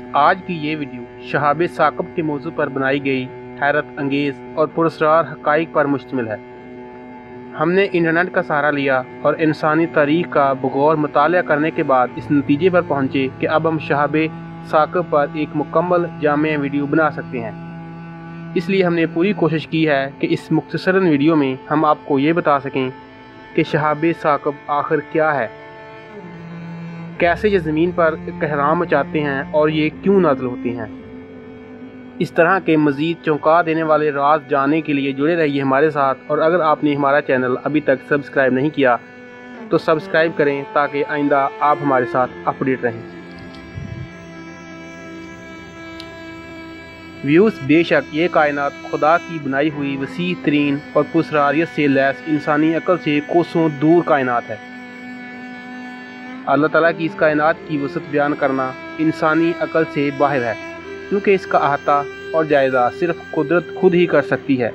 आज की ये वीडियो शहाब साक़ब के मौजू पर बनाई गई हैरत अंगेज़ और पुरस्कार हक़ाइक़ पर मुश्तमिल है। हमने इंटरनेट का सहारा लिया और इंसानी तारीख़ का बग़ौर मुतालिया करने के बाद इस नतीजे पर पहुँचे कि अब हम शहाब साक़ब पर एक मुकम्मल जामे वीडियो बना सकते हैं। इसलिए हमने पूरी कोशिश की है कि इस मुख्तसरन वीडियो में हम आपको ये बता सकें कि शहाब साक़ब आखिर क्या है, कैसे ये ज़मीन पर कहराम मचाते हैं और ये क्यों नाज़िल होती हैं। इस तरह के मज़ीद चौंका देने वाले राज जानने के लिए जुड़े रहिए हमारे साथ। और अगर आपने हमारा चैनल अभी तक सब्सक्राइब नहीं किया तो सब्सक्राइब करें ताकि आइंदा आप हमारे साथ अपडेट रहें। व्यूज़, बेशक ये कायनात खुदा की बनाई हुई वसी तरीन और पुरस्कारियत से लैस इंसानी अक़ल से कोसों दूर कायनात है। अल्लाह ताला की इस कायनात की वसअत बयान करना इंसानी अक़ल से बाहर है, क्योंकि इसका अहाता और जायज़ा सिर्फ़ कुदरत खुद ही कर सकती है।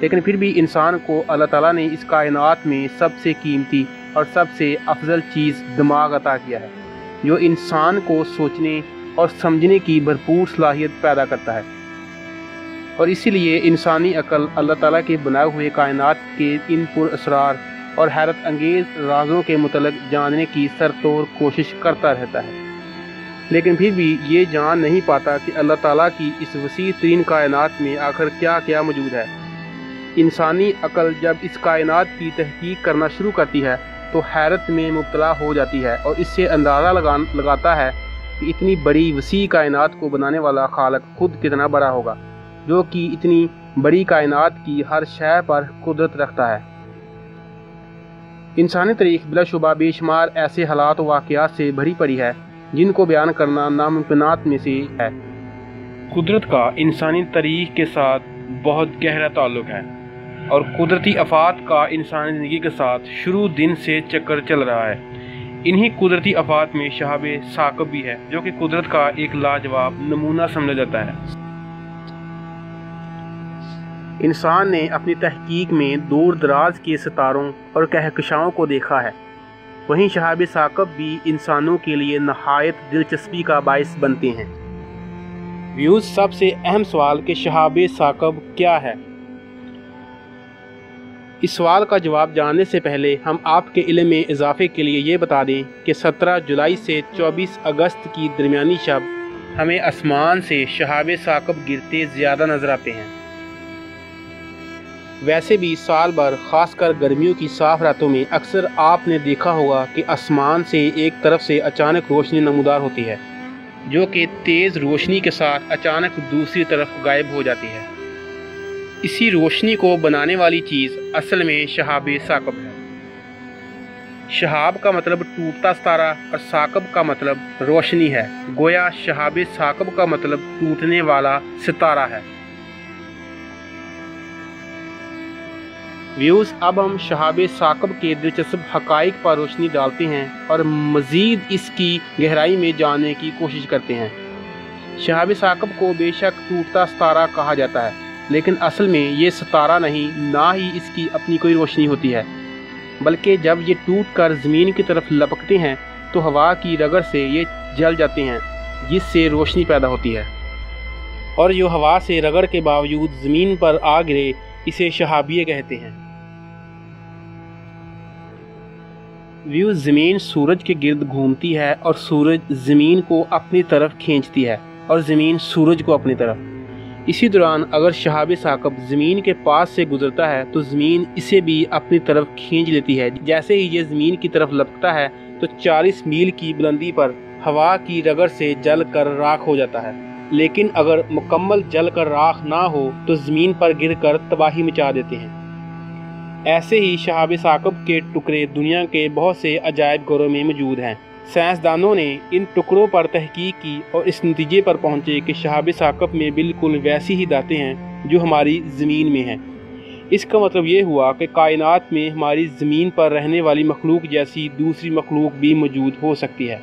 लेकिन फिर भी इंसान को अल्लाह ताला ने इस कायनात में सबसे कीमती और सबसे अफजल चीज़ दिमाग अता किया है, जो इंसान को सोचने और समझने की भरपूर सलाहियत पैदा करता है। और इसीलिए इंसानी अक़ल अल्लाह ताला के बनाए हुए कायनात के इन पुरअसरार और हैरत अंगेज़ राज़ों के मुतल्लिक़ जानने की सरतोड़ कोशिश करता रहता है, लेकिन फिर भी ये जान नहीं पाता कि अल्लाह ताला की इस वसी तरीन कायनात में आखिर क्या क्या मौजूद है। इंसानी अक़ल जब इस कायनात की तहक़ीक़ करना शुरू करती है तो हैरत में मुब्तला हो जाती है और इससे अंदाज़ा लगाता है कि इतनी बड़ी वसी कायनात को बनाने वाला खालिक खुद कितना बड़ा होगा, जो कि इतनी बड़ी कायनात की हर शय पर कुदरत रखता है। इंसानी तारीख़ बिलाशुबा बेशुमार ऐसे हालात व वाक़यात से भरी पड़ी है जिनको बयान करना नामुमकिनात में से है। कुदरत का इंसानी तारीख़ के साथ बहुत गहरा ताल्लुक़ है और कुदरती आफ़ात का इंसानी ज़िंदगी के साथ शुरू दिन से चक्कर चल रहा है। इन्हीं कुदरती आफ़ात में शहाब साक़ब भी है, जो कि कुदरत का एक लाजवाब नमूना समझा जाता है। इंसान ने अपनी तहक़ीक़ में दूर दराज के सितारों और कहकशाओं को देखा है, वहीं शहाब साक़ब भी इंसानों के लिए नहायत दिलचस्पी का बाइस बनते हैं। व्यूज़, सबसे अहम सवाल कि शहाब साक़ब क्या है। इस सवाल का जवाब जानने से पहले हम आपके इल्म में इजाफे के लिए ये बता दें कि 17 जुलाई से 24 अगस्त की दरमियानी शब हमें आसमान से शहाब साक़ब गिरते ज़्यादा नज़र आते हैं। वैसे भी साल भर ख़ासकर गर्मियों की साफ़ रातों में अक्सर आपने देखा होगा कि आसमान से एक तरफ से अचानक रोशनी नमूदार होती है, जो कि तेज़ रोशनी के साथ अचानक दूसरी तरफ गायब हो जाती है। इसी रोशनी को बनाने वाली चीज़ असल में शहाब साक़ब है। शहाब का मतलब टूटता सितारा और साक़ब का मतलब रोशनी है। गोया शहाब साक़ब का मतलब टूटने वाला सितारा है। व्यूज़, अब हम शहाब साक़ब के दिलचस्प हक़ाइक़ पर रोशनी डालते हैं और मज़ीद इसकी गहराई में जानने की कोशिश करते हैं। शहाब साक़ब को बेशक टूटता सितारा कहा जाता है, लेकिन असल में ये सितारा नहीं, ना ही इसकी अपनी कोई रोशनी होती है, बल्कि जब ये टूट कर ज़मीन की तरफ लपकते हैं तो हवा की रगड़ से ये जल जाते हैं, जिससे रोशनी पैदा होती है। और जो हवा से रगड़ के बावजूद ज़मीन पर आ गिरे, इसे शहाबिये कहते हैं। व्यूज़, ज़मीन सूरज के गिर्द घूमती है और सूरज ज़मीन को अपनी तरफ खींचती है और ज़मीन सूरज को अपनी तरफ। इसी दौरान अगर शहाब साक़ब ज़मीन के पास से गुज़रता है तो ज़मीन इसे भी अपनी तरफ खींच लेती है। जैसे ही ये ज़मीन की तरफ लपकता है तो 40 मील की बुलंदी पर हवा की रगड़ से जल कर राख हो जाता है। लेकिन अगर मुकम्मल जल कर राख ना हो तो ज़मीन पर गिर कर तबाही मचा देते हैं। ऐसे ही शहाब साक़ब के टुकड़े दुनिया के बहुत से अजायब घरों में मौजूद हैं। साइंसदानों ने इन टुकड़ों पर तहक़ीक़ की और इस नतीजे पर पहुँचे कि शहाब साक़ब में बिल्कुल वैसी ही दातें हैं जो हमारी ज़मीन में हैं। इसका मतलब ये हुआ कि कायनात में हमारी ज़मीन पर रहने वाली मखलूक जैसी दूसरी मखलूक भी मौजूद हो सकती है।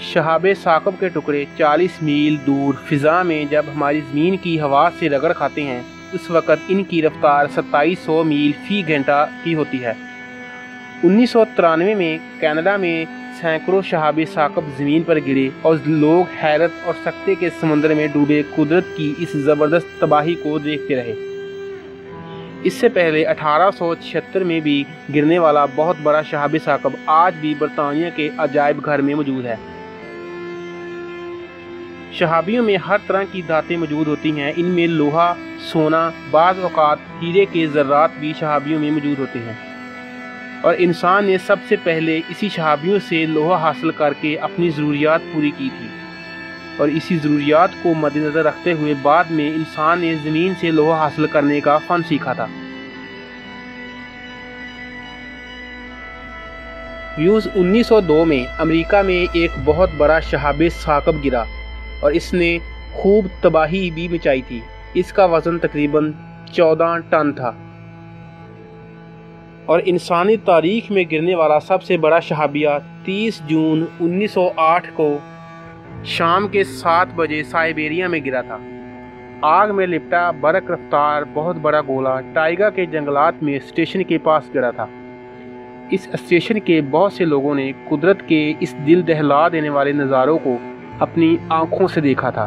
शहाब साक़ब के टुकड़े 40 मील दूर फ़िज़ा में जब हमारी ज़मीन की हवा से रगड़ खाते हैं, उस वक़्त इनकी रफ़्तार 2700 मील फ़ी घंटा की होती है। 1993 में कनाडा में सैकड़ों शहाबे साकब ज़मीन पर गिरे और लोग हैरत और सकते के समंदर में डूबे कुदरत की इस ज़बरदस्त तबाही को देखते रहे। इससे पहले 1876 में भी गिरने वाला बहुत बड़ा शहाबे साकब आज भी बरतानिया के अजायब घर में मौजूद है। शहाबियों में हर तरह की धातें मौजूद होती हैं। इनमें लोहा, सोना, बाज़ औक़ात हीरे के ज़र्रात भी शहाबियों में मौजूद होते हैं और इंसान ने सबसे पहले इसी शहाबियों से लोहा हासिल करके अपनी ज़रूरियात पूरी की थी और इसी ज़रूरियात को मद्देनज़र रखते हुए बाद में इंसान ने ज़मीन से लोहा हासिल करने का फ़न सीखा था। व्यूज़ 1902 में अमेरिका में एक बहुत बड़ा शहाबे साकब गिरा और इसने खूब तबाही भी मचाई थी। इसका वज़न तकरीबन 14 टन था और इंसानी तारीख़ में गिरने वाला सबसे बड़ा शहाबिया 30 जून 1908 को शाम के 7 बजे साइबेरिया में गिरा था। आग में लिपटा बरक रफ्तार बहुत बड़ा गोला टाइगा के जंगलात में स्टेशन के पास गिरा था। इस स्टेशन के बहुत से लोगों ने कुदरत के इस दिल दहला देने वाले नज़ारों को अपनी आंखों से देखा था।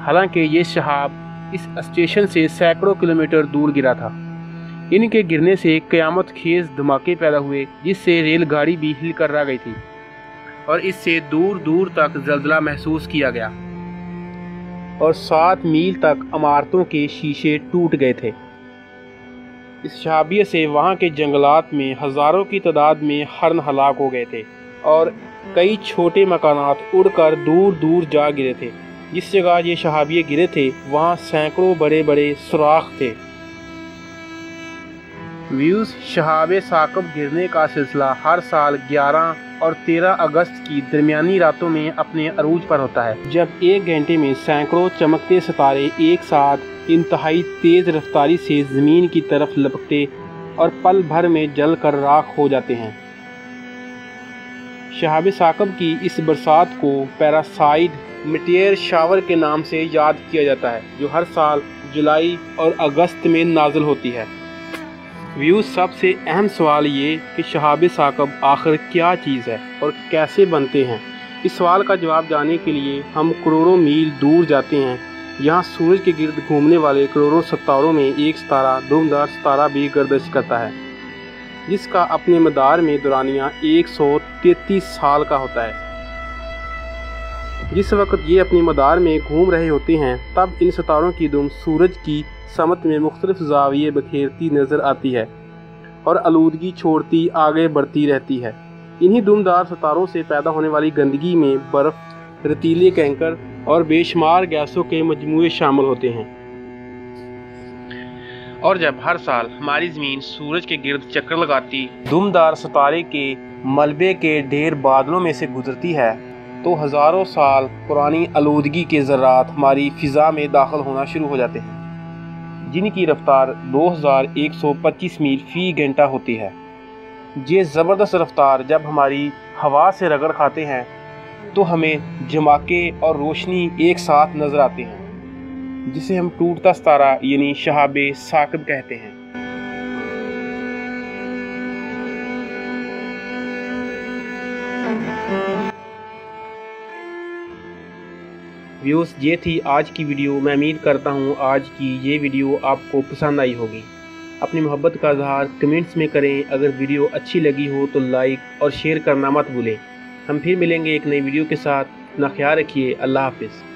हालांकि ये शहाब इस स्टेशन से सैकड़ों किलोमीटर दूर गिरा था। इनके गिरने से क़यामत खेज़ धमाके पैदा हुए जिससे रेलगाड़ी भी हिल कर रह गई थी और इससे दूर दूर तक ज़लज़ला महसूस किया गया और 7 मील तक इमारतों के शीशे टूट गए थे। इस शहाबिये से वहाँ के जंगलात में हज़ारों की तादाद में हरन हलाक हो गए थे और कई छोटे मकानात उड़कर दूर दूर जा गिरे थे। जिस जगह ये शहाबिये गिरे थे वहाँ सैकड़ों बड़े बड़े सुराख थे। व्यूज़ शहाबे साकब गिरने का सिलसिला हर साल 11 और 13 अगस्त की दरमियानी रातों में अपने अरूज पर होता है, जब एक घंटे में सैकड़ों चमकते सितारे एक साथ इंतहाई तेज़ रफ्तारी से ज़मीन की तरफ लपकते और पल भर में जल कर राख हो जाते हैं। शहाबे साकब की इस बरसात को पैरासाइड मीटियर शावर के नाम से याद किया जाता है, जो हर साल जुलाई और अगस्त में नाज़िल होती है। व्यूज़ सबसे अहम सवाल ये कि शहाबे साकब आखिर क्या चीज़ है और कैसे बनते हैं। इस सवाल का जवाब जानने के लिए हम करोड़ों मील दूर जाते हैं। यहाँ सूरज के गिर्द घूमने वाले करोड़ों सितारों में एक सितारा धुआंधार सितारा भी गर्दिश करता है, जिसका अपने मदार में दौरानिया 133 साल का होता है। जिस वक्त ये अपने मदार में घूम रहे होते हैं तब इन सितारों की धुम सूरज की समत में मुख्तलिफ ज़ाविये बखेरती नज़र आती है और आलूदगी छोड़ती आगे बढ़ती रहती है। इन्हीं धुआंधार सितारों से पैदा होने वाली गंदगी में बर्फ़, रेतीले कंकर और बेशुमार गैसों के मजमूए शामिल होते हैं। और जब हर साल हमारी ज़मीन सूरज के गिर्द चक्कर लगाती धुआंधार सितारे के मलबे के ढेर बादलों में से गुजरती है तो हज़ारों साल पुरानी आलूदगी के ज़र्रात हमारी फ़िज़ा में दाखिल होना शुरू हो जाते हैं, जिनकी रफ्तार 2125 मील फ़ी घंटा होती है। ये ज़बरदस्त रफ्तार जब हमारी हवा से रगड़ खाते हैं तो हमें जमाके और रोशनी एक साथ नज़र आते हैं, जिसे हम टूटता सितारा यानी शहाबे साकब कहते हैं। व्यूअर्स, ये थी आज की वीडियो। मैं उम्मीद करता हूँ आज की ये वीडियो आपको पसंद आई होगी। अपनी मोहब्बत का इज़हार कमेंट्स में करें। अगर वीडियो अच्छी लगी हो तो लाइक और शेयर करना मत भूलें। हम फिर मिलेंगे एक नई वीडियो के साथ। अपना ख्याल रखिए। अल्लाह हाफ़िज़।